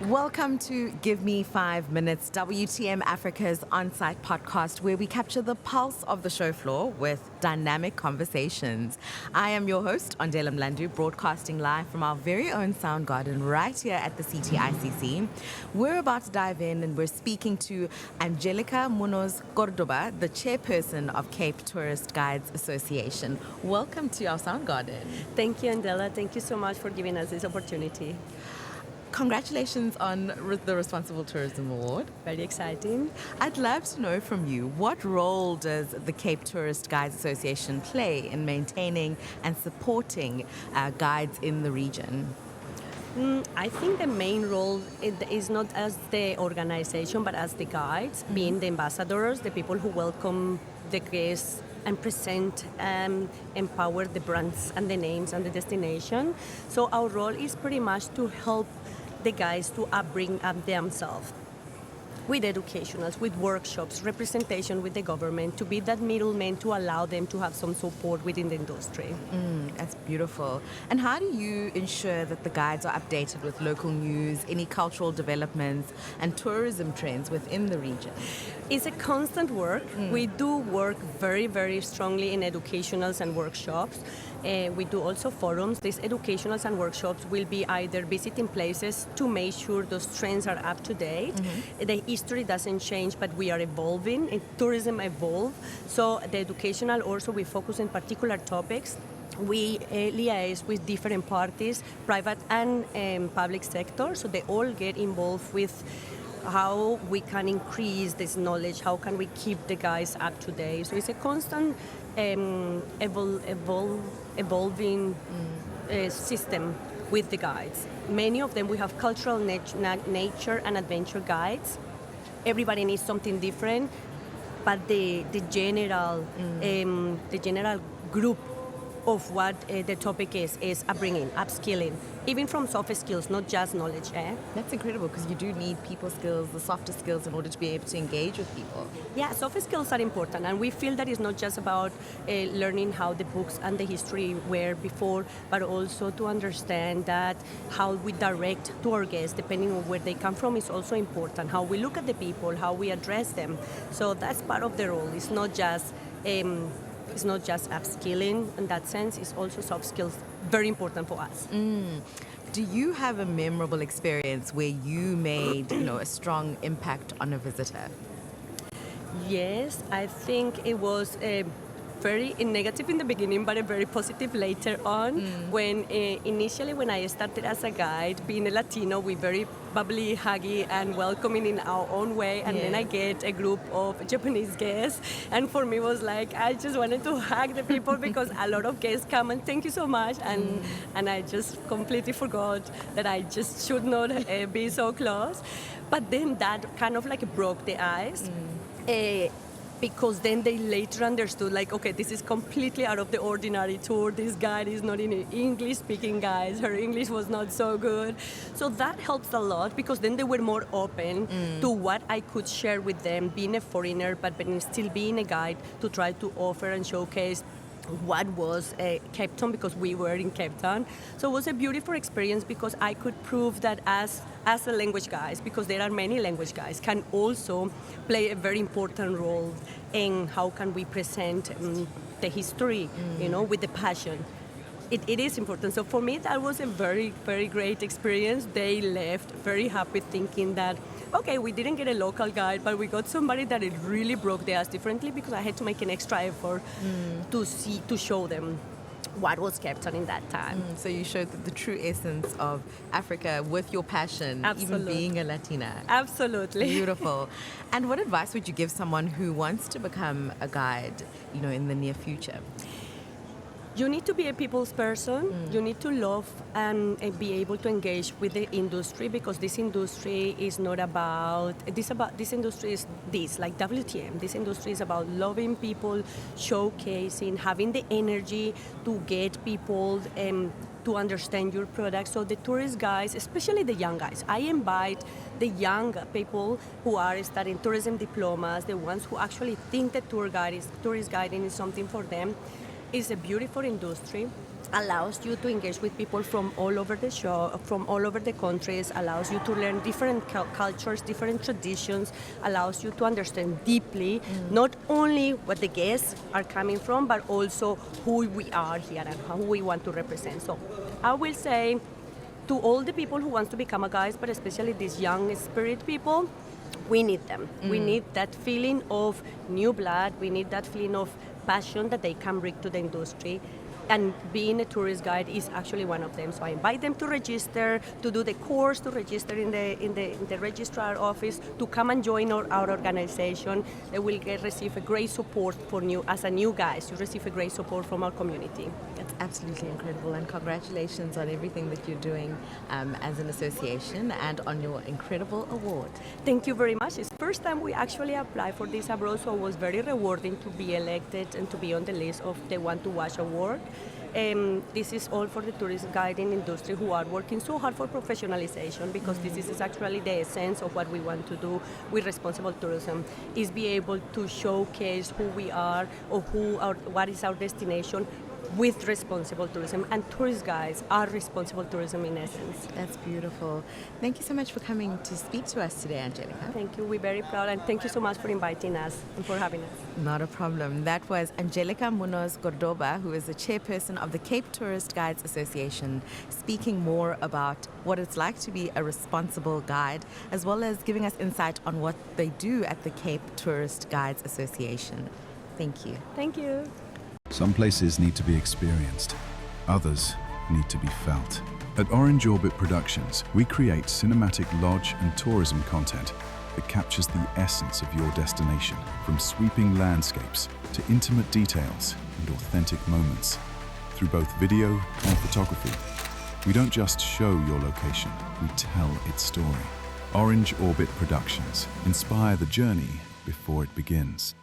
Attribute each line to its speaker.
Speaker 1: Welcome to Give Me 5 Minutes, WTM Africa's on-site podcast where we capture the pulse of the show floor with dynamic conversations. I am your host, Angelica Munoz-Cordoba, broadcasting live from our very own sound garden right here at the CTICC. We're about to dive in and we're speaking to Angelica Munoz-Cordoba, the chairperson of Cape Tourist Guides Association. Welcome to our sound garden.
Speaker 2: Thank you, Angela. Thank you so much for giving us this opportunity.
Speaker 1: Congratulations on the Responsible Tourism Award.
Speaker 2: Very exciting.
Speaker 1: I'd love to know from you, what role does the Cape Tourist Guides Association play in maintaining and supporting guides in the region?
Speaker 2: I think the main role is not as the organization, but as the guides, being the ambassadors, the people who welcome the guests and present, empower the brands and the names and the destination. So our role is pretty much to help the guys to bring up themselves with educationals, with workshops, representation with the government, to be that middleman to allow them to have some support within the industry.
Speaker 1: That's beautiful. And how do you ensure that the guides are updated with local news, any cultural developments and tourism trends within the region?
Speaker 2: It's a constant work. We do work very, very strongly in educationals and workshops. We do also forums. These educationals and workshops will be either visiting places to make sure those trends are up to date. The history doesn't change, but we are evolving, and tourism evolves. So the educational also, we focus on particular topics. We liaise with different parties, private and public sector, so they all get involved with how we can increase this knowledge, how can we keep the guys up to date. So it's a constant evolving system with the guides. Many of them, we have cultural nature and adventure guides. Everybody needs something different, but the general group of what the topic is upbringing, upskilling, even from soft skills, not just knowledge.
Speaker 1: That's incredible, because you do need people skills, the softer skills, in order to be able to engage with people.
Speaker 2: Yeah, soft skills are important, and we feel that it's not just about learning how the books and the history were before, but also to understand that how we direct to our guests, depending on where they come from, is also important. How we look at the people, how we address them. So that's part of the role. It's not just upskilling in that sense, it's also soft skills, very important for us.
Speaker 1: Do you have a memorable experience where you made a strong impact on a visitor?
Speaker 2: Yes, I think it was very negative in the beginning, but a very positive later on. When initially, when I started as a guide, being a Latino, we very bubbly, huggy, and welcoming in our own way. And then I get a group of Japanese guests, and for me was like I just wanted to hug the people because a lot of guests come and thank you so much, and I just completely forgot that I just should not be so close. But then that kind of like broke the ice. Because then they later understood, like, okay, this is completely out of the ordinary tour. This guide is not an English-speaking guide. Her English was not so good. So that helps a lot, because then they were more open to what I could share with them, being a foreigner, but still being a guide, to try to offer and showcase what was Cape Town, because we were in Cape Town. So it was a beautiful experience, because I could prove that as a language guide, because there are many language guides, can also play a very important role in how can we present the history, with the passion. It is important. So for me, that was a very, very great experience. They left very happy, thinking that, okay, we didn't get a local guide, but we got somebody that it really broke the ice differently, because I had to make an extra effort to show them what was Cape Town in that time.
Speaker 1: So you showed the true essence of Africa with your passion, even being a Latina.
Speaker 2: Absolutely.
Speaker 1: Beautiful. And what advice would you give someone who wants to become a guide, in the near future?
Speaker 2: You need to be a people's person. You need to love and be able to engage with the industry, because this industry is not about this industry is like WTM. This industry is about loving people, showcasing, having the energy to get people to understand your product. So the tourist guys, especially the young guys, I invite the young people who are studying tourism diplomas, the ones who actually think that tourist guiding is something for them. It's a beautiful industry. allows you to engage with people from all over the show, from all over the countries, allows you to learn different cultures, different traditions, allows you to understand deeply not only what the guests are coming from, but also who we are here and how we want to represent. So I will say to all the people who want to become a guide, but especially these young spirit people, we need them. We need that feeling of new blood. We need that feeling of passion that they can bring to the industry. And being a tourist guide is actually one of them. So I invite them to register, to do the course, to register in the registrar office, to come and join our organization. They will receive a great support as a new guide. You receive a great support from our community.
Speaker 1: It's absolutely incredible, and congratulations on everything that you're doing as an association and on your incredible award.
Speaker 2: Thank you very much. It's the first time we actually applied for this abroad, so it was very rewarding to be elected and to be on the list of the Want to Watch award. This is all for the tourist guiding industry who are working so hard for professionalization, because this is actually the essence of what we want to do with responsible tourism, is be able to showcase who we are or what is our destination with responsible tourism, and tourist guides are responsible tourism in essence.
Speaker 1: That's beautiful. Thank you so much for coming to speak to us today, Angelica.
Speaker 2: Thank you. We're very proud, and thank you so much for inviting us and for having us.
Speaker 1: Not a problem. That was Angelica Munoz-Cordoba, who is the chairperson of the Cape Tourist Guides Association, speaking more about what it's like to be a responsible guide, as well as giving us insight on what they do at the Cape Tourist Guides Association. Thank you.
Speaker 2: Thank you.
Speaker 3: Some places need to be experienced, others need to be felt. At Orange Orbit Productions, we create cinematic lodge and tourism content that captures the essence of your destination, from sweeping landscapes to intimate details and authentic moments. Through both video and photography, we don't just show your location, we tell its story. Orange Orbit Productions. Inspire the journey before it begins.